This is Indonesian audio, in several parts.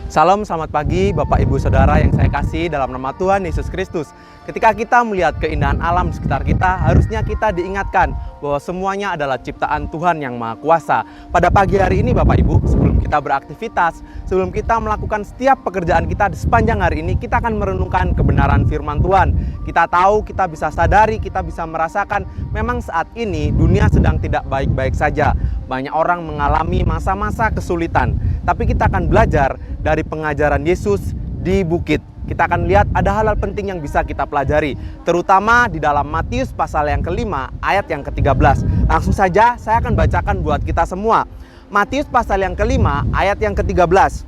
Salam, selamat pagi Bapak Ibu Saudara yang saya kasih dalam nama Tuhan Yesus Kristus. Ketika kita melihat keindahan alam di sekitar kita, harusnya kita diingatkan bahwa semuanya adalah ciptaan Tuhan yang Maha Kuasa. Pada pagi hari ini Bapak Ibu, sebelum kita beraktivitas, sebelum kita melakukan setiap pekerjaan kita di sepanjang hari ini, kita akan merenungkan kebenaran firman Tuhan. Kita tahu, kita bisa sadari, kita bisa merasakan memang saat ini dunia sedang tidak baik-baik saja. Banyak orang mengalami masa-masa kesulitan, tapi kita akan belajar dari pengajaran Yesus di bukit. Kita akan lihat ada hal-hal penting yang bisa kita pelajari, terutama di dalam Matius pasal yang ke-5 ayat yang ke-13. Langsung saja saya akan bacakan buat kita semua. Matius pasal yang ke-5 ayat yang ke-13.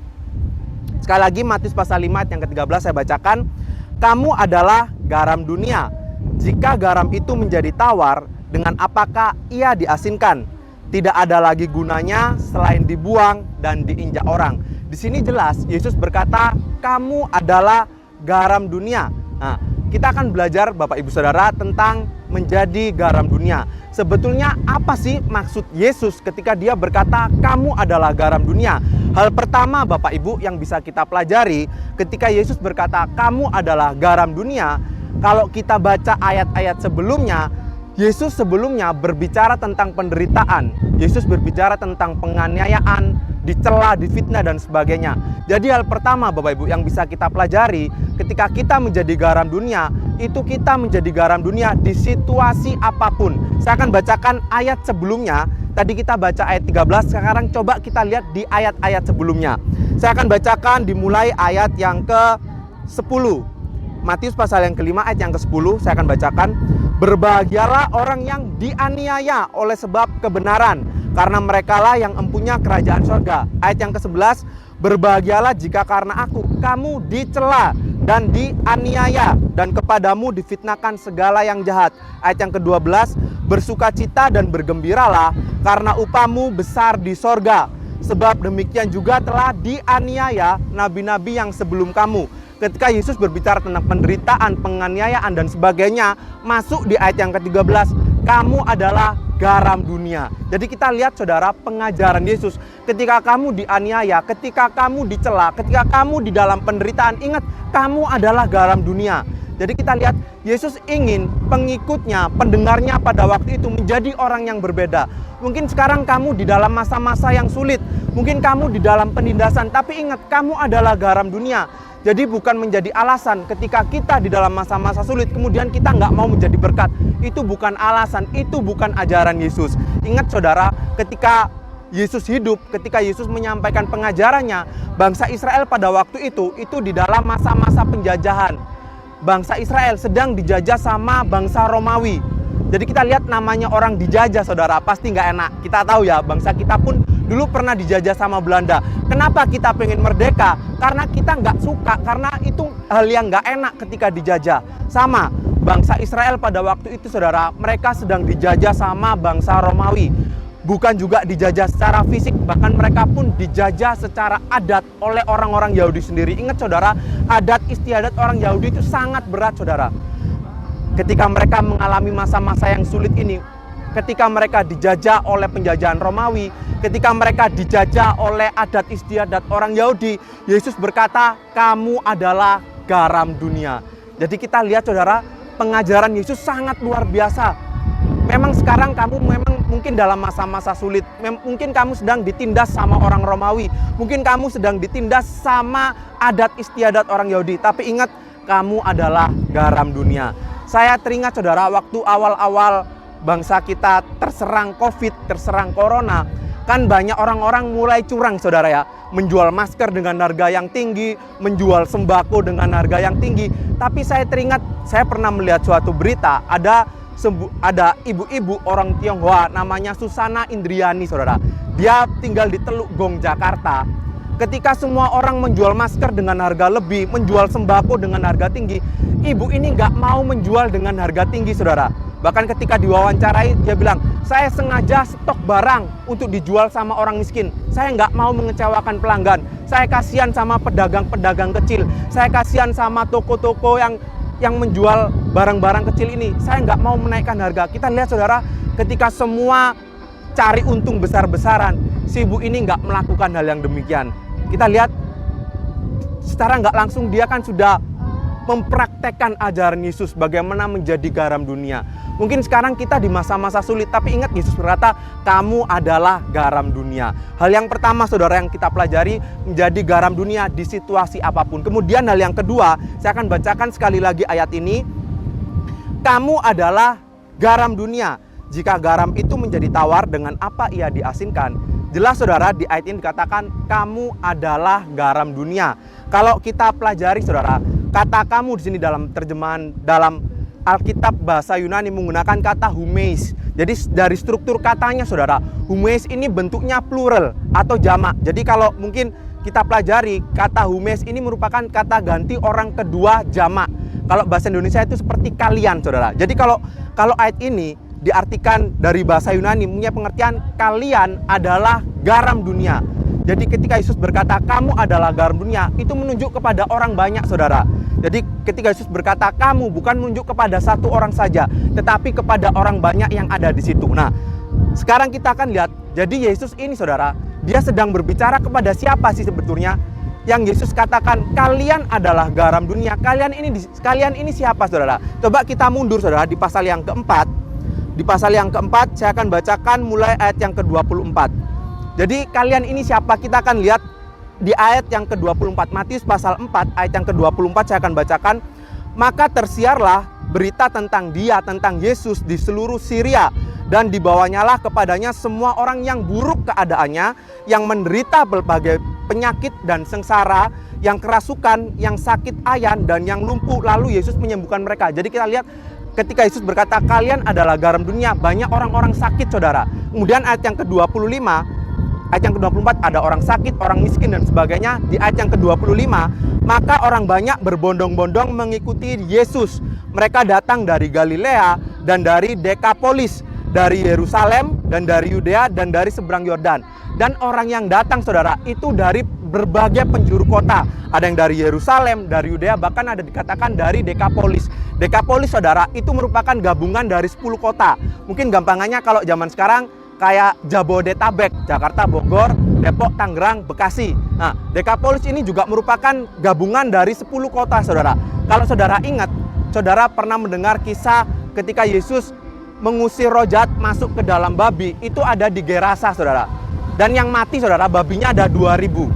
Sekali lagi Matius pasal 5 ayat yang ke-13 saya bacakan. Kamu adalah garam dunia. Jika garam itu menjadi tawar, dengan apakah ia diasinkan? Tidak ada lagi gunanya selain dibuang dan diinjak orang. Di sini jelas Yesus berkata, kamu adalah garam dunia. Nah, kita akan belajar Bapak Ibu Saudara tentang menjadi garam dunia. Sebetulnya apa sih maksud Yesus ketika dia berkata kamu adalah garam dunia? Hal pertama Bapak Ibu yang bisa kita pelajari ketika Yesus berkata kamu adalah garam dunia, kalau kita baca ayat-ayat sebelumnya, Yesus sebelumnya berbicara tentang penderitaan. Yesus berbicara tentang penganiayaan, dicela, difitnah dan sebagainya. Jadi hal pertama Bapak Ibu yang bisa kita pelajari ketika kita menjadi garam dunia, itu kita menjadi garam dunia di situasi apapun. Saya akan bacakan ayat sebelumnya. Tadi kita baca ayat 13, sekarang coba kita lihat di ayat-ayat sebelumnya. Saya akan bacakan dimulai ayat yang ke-10. Matius pasal yang ke-5 ayat yang ke-10 saya akan bacakan. Berbahagialah orang yang dianiaya oleh sebab kebenaran, karena merekalah yang empunya kerajaan surga. Ayat yang ke-11, berbahagialah jika karena aku kamu dicela dan dianiaya dan kepadamu difitnahkan segala yang jahat. Ayat yang ke-12, bersukacita dan bergembiralah karena upahmu besar di sorga, sebab demikian juga telah dianiaya nabi-nabi yang sebelum kamu. Ketika Yesus berbicara tentang penderitaan, penganiayaan dan sebagainya, masuk di ayat yang ke-13, kamu adalah garam dunia. Jadi kita lihat saudara pengajaran Yesus. Ketika kamu dianiaya, ketika kamu dicela, ketika kamu di dalam penderitaan, ingat kamu adalah garam dunia. Jadi kita lihat Yesus ingin pengikutnya, pendengarnya pada waktu itu menjadi orang yang berbeda. Mungkin sekarang kamu di dalam masa-masa yang sulit, mungkin kamu di dalam penindasan, tapi ingat kamu adalah garam dunia. Jadi bukan menjadi alasan ketika kita di dalam masa-masa sulit kemudian kita nggak mau menjadi berkat. Itu bukan alasan, itu bukan ajaran Yesus. Ingat saudara, ketika Yesus hidup, ketika Yesus menyampaikan pengajarannya, bangsa Israel pada waktu itu di dalam masa-masa penjajahan. Bangsa Israel sedang dijajah sama bangsa Romawi. Jadi kita lihat namanya orang dijajah saudara, pasti nggak enak. Kita tahu ya, bangsa kita pun dulu pernah dijajah sama Belanda. Kenapa kita pengen merdeka? Karena kita nggak suka, karena itu hal yang nggak enak ketika dijajah. Sama, bangsa Israel pada waktu itu saudara, mereka sedang dijajah sama bangsa Romawi. Bukan juga dijajah secara fisik, bahkan mereka pun dijajah secara adat oleh orang-orang Yahudi sendiri. Ingat saudara, adat istiadat orang Yahudi itu sangat berat saudara. Ketika mereka mengalami masa-masa yang sulit ini, ketika mereka dijajah oleh penjajahan Romawi, ketika mereka dijajah oleh adat istiadat orang Yahudi, Yesus berkata, kamu adalah garam dunia. Jadi kita lihat saudara, pengajaran Yesus sangat luar biasa. Memang sekarang kamu mungkin dalam masa-masa sulit, mungkin kamu sedang ditindas sama orang Romawi, mungkin kamu sedang ditindas sama adat istiadat orang Yahudi, tapi ingat, kamu adalah garam dunia. Saya teringat saudara, waktu awal-awal bangsa kita terserang COVID, terserang Corona, kan banyak orang-orang mulai curang saudara ya, menjual masker dengan harga yang tinggi, menjual sembako dengan harga yang tinggi. Tapi saya teringat, saya pernah melihat suatu berita, ada ibu-ibu orang Tionghoa namanya Susana Indriani saudara. Dia tinggal di Teluk Gong, Jakarta. Ketika semua orang menjual masker dengan harga lebih, menjual sembako dengan harga tinggi, ibu ini nggak mau menjual dengan harga tinggi saudara. Bahkan ketika diwawancarai dia bilang, saya sengaja stok barang untuk dijual sama orang miskin. Saya nggak mau mengecewakan pelanggan. Saya kasihan sama pedagang-pedagang kecil. Saya kasihan sama toko-toko yang menjual barang-barang kecil ini. Saya nggak mau menaikkan harga. Kita lihat saudara, ketika semua cari untung besar-besaran, si ibu ini nggak melakukan hal yang demikian. Kita lihat secara nggak langsung dia kan sudah mempraktekkan ajaran Yesus bagaimana menjadi garam dunia. Mungkin sekarang kita di masa-masa sulit, tapi ingat Yesus berkata, kamu adalah garam dunia. Hal yang pertama saudara yang kita pelajari, menjadi garam dunia di situasi apapun. Kemudian hal yang kedua, saya akan bacakan sekali lagi ayat ini. Kamu adalah garam dunia. Jika garam itu menjadi tawar, dengan apa ia diasinkan? Jelas saudara, di ayat ini dikatakan kamu adalah garam dunia. Kalau kita pelajari saudara, kata kamu di sini dalam terjemahan dalam Alkitab bahasa Yunani menggunakan kata humeis. Jadi dari struktur katanya saudara, humeis ini bentuknya plural atau jamak. Jadi kalau mungkin kita pelajari, kata humeis ini merupakan kata ganti orang kedua jamak. Kalau bahasa Indonesia itu seperti kalian saudara. Jadi kalau ayat ini diartikan dari bahasa Yunani punya pengertian kalian adalah garam dunia. Jadi ketika Yesus berkata kamu adalah garam dunia, itu menunjuk kepada orang banyak saudara. Jadi ketika Yesus berkata kamu, bukan menunjuk kepada satu orang saja, tetapi kepada orang banyak yang ada di situ. Nah, sekarang kita akan lihat, jadi Yesus ini saudara, dia sedang berbicara kepada siapa sih sebetulnya? Yang Yesus katakan kalian adalah garam dunia. Kalian ini siapa saudara? Coba kita mundur saudara di pasal yang keempat. Di pasal yang keempat saya akan bacakan mulai ayat yang ke-24. Jadi kalian ini siapa? Kita akan lihat di ayat yang ke-24. Matius pasal 4 ayat yang ke-24 saya akan bacakan. Maka tersiarlah berita tentang dia, tentang Yesus di seluruh Syria, dan dibawanyalah kepadanya semua orang yang buruk keadaannya, yang menderita berbagai penyakit dan sengsara, yang kerasukan, yang sakit ayan, dan yang lumpuh. Lalu Yesus menyembuhkan mereka. Jadi kita lihat ketika Yesus berkata kalian adalah garam dunia, banyak orang-orang sakit saudara. Kemudian ayat yang ke-25, ayat yang ke-24 ada orang sakit, orang miskin dan sebagainya. Di ayat yang ke-25, maka orang banyak berbondong-bondong mengikuti Yesus. Mereka datang dari Galilea dan dari Dekapolis, dari Yerusalem dan dari Yudea dan dari seberang Yordan. Dan orang yang datang saudara itu dari berbagai penjuru kota. Ada yang dari Yerusalem, dari Yudea, bahkan ada dikatakan dari Dekapolis. Dekapolis saudara itu merupakan gabungan dari 10 kota. Mungkin gampangannya kalau zaman sekarang kayak Jabodetabek, Jakarta, Bogor, Depok, Tangerang, Bekasi. Nah, Dekapolis ini juga merupakan gabungan dari 10 kota saudara. Kalau saudara ingat, saudara pernah mendengar kisah ketika Yesus mengusir roh jahat masuk ke dalam babi. Itu ada di Gerasa saudara. Dan yang mati saudara, babinya ada 2000.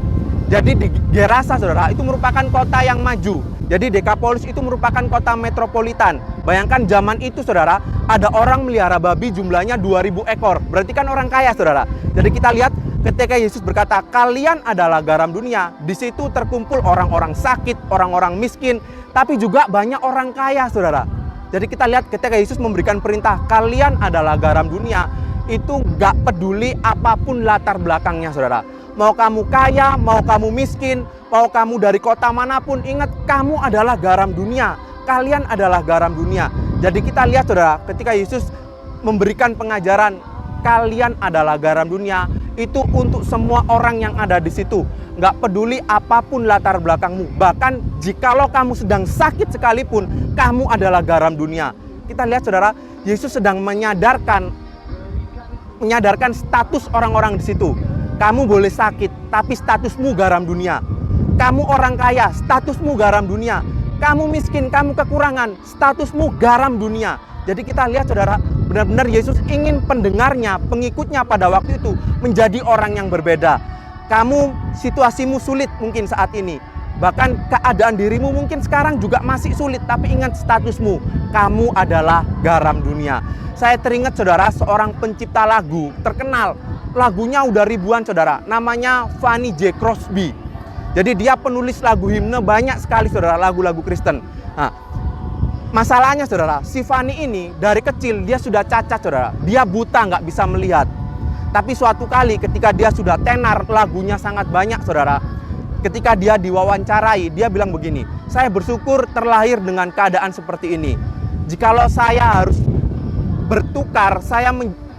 Jadi di Gerasa saudara itu merupakan kota yang maju. Jadi Dekapolis itu merupakan kota metropolitan. Bayangkan zaman itu saudara, ada orang melihara babi jumlahnya 2000 ekor. Berarti kan orang kaya saudara. Jadi kita lihat ketika Yesus berkata kalian adalah garam dunia, di situ terkumpul orang-orang sakit, orang-orang miskin, tapi juga banyak orang kaya saudara. Jadi kita lihat ketika Yesus memberikan perintah kalian adalah garam dunia, itu gak peduli apapun latar belakangnya saudara. Mau kamu kaya, mau kamu miskin, mau kamu dari kota manapun, ingat kamu adalah garam dunia. Kalian adalah garam dunia. Jadi kita lihat saudara, ketika Yesus memberikan pengajaran kalian adalah garam dunia, itu untuk semua orang yang ada di situ. Nggak peduli apapun latar belakangmu. Bahkan jikalau kamu sedang sakit sekalipun, kamu adalah garam dunia. Kita lihat saudara, Yesus sedang menyadarkan status orang-orang di situ. Kamu boleh sakit, tapi statusmu garam dunia. Kamu orang kaya, statusmu garam dunia. Kamu miskin, kamu kekurangan, statusmu garam dunia. Jadi kita lihat saudara, benar-benar Yesus ingin pendengarnya, pengikutnya pada waktu itu menjadi orang yang berbeda. Kamu situasimu sulit mungkin saat ini. Bahkan keadaan dirimu mungkin sekarang juga masih sulit, tapi ingat statusmu. Kamu adalah garam dunia. Saya teringat saudara, seorang pencipta lagu terkenal. Lagunya udah ribuan saudara, namanya Fanny J. Crosby. Jadi dia penulis lagu himne banyak sekali saudara, lagu-lagu Kristen. Nah, masalahnya saudara, si Fanny ini dari kecil dia sudah cacat saudara. Dia buta, nggak bisa melihat. Tapi suatu kali ketika dia sudah tenar, lagunya sangat banyak saudara. Ketika dia diwawancarai, dia bilang begini, saya bersyukur terlahir dengan keadaan seperti ini. Jikalau saya harus bertukar, saya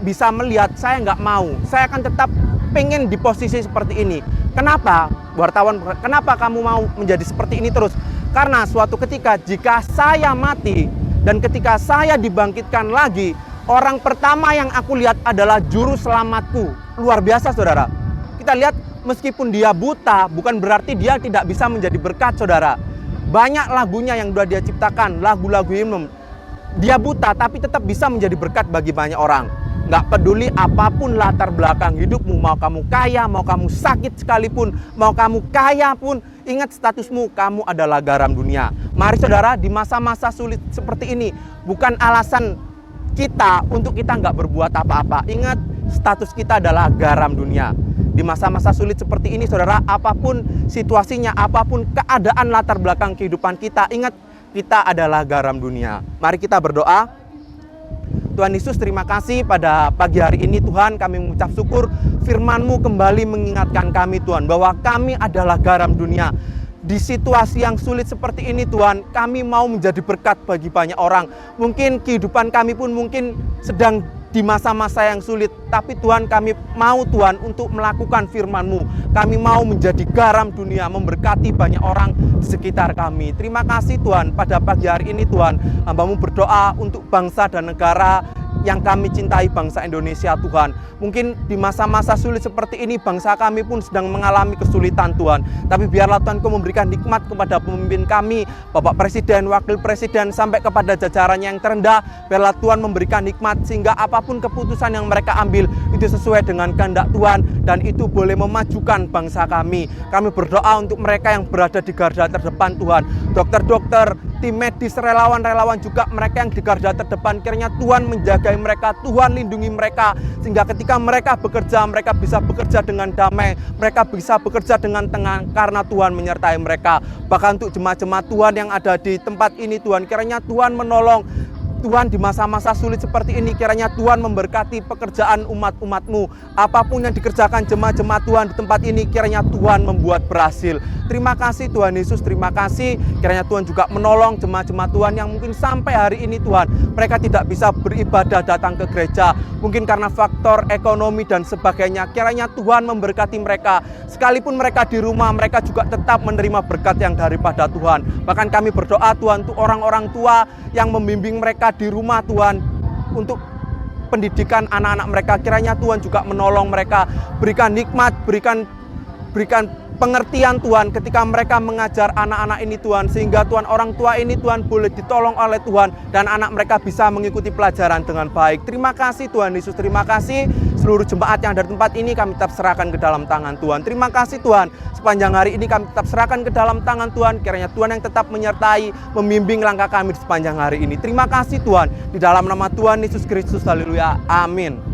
bisa melihat, saya nggak mau. Saya akan tetap pengen di posisi seperti ini. Kenapa? Wartawan, kenapa kamu mau menjadi seperti ini terus? Karena suatu ketika jika saya mati dan ketika saya dibangkitkan lagi, orang pertama yang aku lihat adalah juru selamatku. Luar biasa saudara. Kita lihat Meskipun dia buta, bukan berarti dia tidak bisa menjadi berkat, saudara. Banyak lagunya yang sudah dia ciptakan, lagu-lagu himne. Dia buta tapi tetap bisa menjadi berkat bagi banyak orang. Nggak peduli apapun latar belakang hidupmu, mau kamu kaya, mau kamu sakit sekalipun, mau kamu kaya pun, ingat statusmu, kamu adalah garam dunia. Mari saudara, di masa-masa sulit seperti ini, bukan alasan kita untuk kita nggak berbuat apa-apa. Ingat, status kita adalah garam dunia. Di masa-masa sulit seperti ini, saudara, apapun situasinya, apapun keadaan latar belakang kehidupan kita, ingat, kita adalah garam dunia. Mari kita berdoa. Tuhan Yesus, terima kasih pada pagi hari ini Tuhan, kami mengucap syukur firman-Mu kembali mengingatkan kami Tuhan, bahwa kami adalah garam dunia. Di situasi yang sulit seperti ini Tuhan, kami mau menjadi berkat bagi banyak orang. Mungkin kehidupan kami pun mungkin sedang di masa-masa yang sulit, tapi Tuhan, kami mau Tuhan untuk melakukan firman-Mu. Kami mau menjadi garam dunia, memberkati banyak orang di sekitar kami. Terima kasih Tuhan, pada pagi hari ini Tuhan, hamba-Mu berdoa untuk bangsa dan negara yang kami cintai, bangsa Indonesia Tuhan. Mungkin di masa-masa sulit seperti ini bangsa kami pun sedang mengalami kesulitan Tuhan. Tapi biarlah Tuhan Kau memberikan nikmat kepada pemimpin kami, Bapak Presiden, Wakil Presiden, sampai kepada jajarannya yang terendah. Biarlah Tuhan memberikan nikmat sehingga apapun keputusan yang mereka ambil itu sesuai dengan kehendak Tuhan, dan itu boleh memajukan bangsa kami. Kami berdoa untuk mereka yang berada di garda terdepan Tuhan, dokter-dokter, tim medis, relawan-relawan juga, mereka yang di garda terdepan, kiranya Tuhan menjagai mereka, Tuhan lindungi mereka, sehingga ketika mereka bekerja, mereka bisa bekerja dengan damai, mereka bisa bekerja dengan tenang, karena Tuhan menyertai mereka. Bahkan untuk jemaat-jemaat Tuhan yang ada di tempat ini Tuhan, kiranya Tuhan menolong Tuhan di masa-masa sulit seperti ini. Kiranya Tuhan memberkati pekerjaan umat-umat-Mu. Apapun yang dikerjakan jemaat-jemaat Tuhan di tempat ini, kiranya Tuhan membuat berhasil. Terima kasih Tuhan Yesus, terima kasih. Kiranya Tuhan juga menolong jemaat-jemaat Tuhan yang mungkin sampai hari ini Tuhan, mereka tidak bisa beribadah datang ke gereja, mungkin karena faktor ekonomi dan sebagainya. Kiranya Tuhan memberkati mereka. Sekalipun mereka di rumah, mereka juga tetap menerima berkat yang daripada Tuhan. Bahkan kami berdoa Tuhan untuk orang-orang tua yang membimbing mereka di rumah Tuhan, untuk pendidikan anak-anak mereka. Kiranya Tuhan juga menolong mereka, berikan nikmat, berikan pengertian Tuhan ketika mereka mengajar anak-anak ini Tuhan, sehingga Tuhan, orang tua ini Tuhan boleh ditolong oleh Tuhan dan anak mereka bisa mengikuti pelajaran dengan baik. Terima kasih Tuhan Yesus, terima kasih. Seluruh jemaat yang ada di tempat ini kami tetap serahkan ke dalam tangan Tuhan. Terima kasih Tuhan, sepanjang hari ini kami tetap serahkan ke dalam tangan Tuhan. Kiranya Tuhan yang tetap menyertai, membimbing langkah kami di sepanjang hari ini. Terima kasih Tuhan, di dalam nama Tuhan Yesus Kristus, haleluya, amin.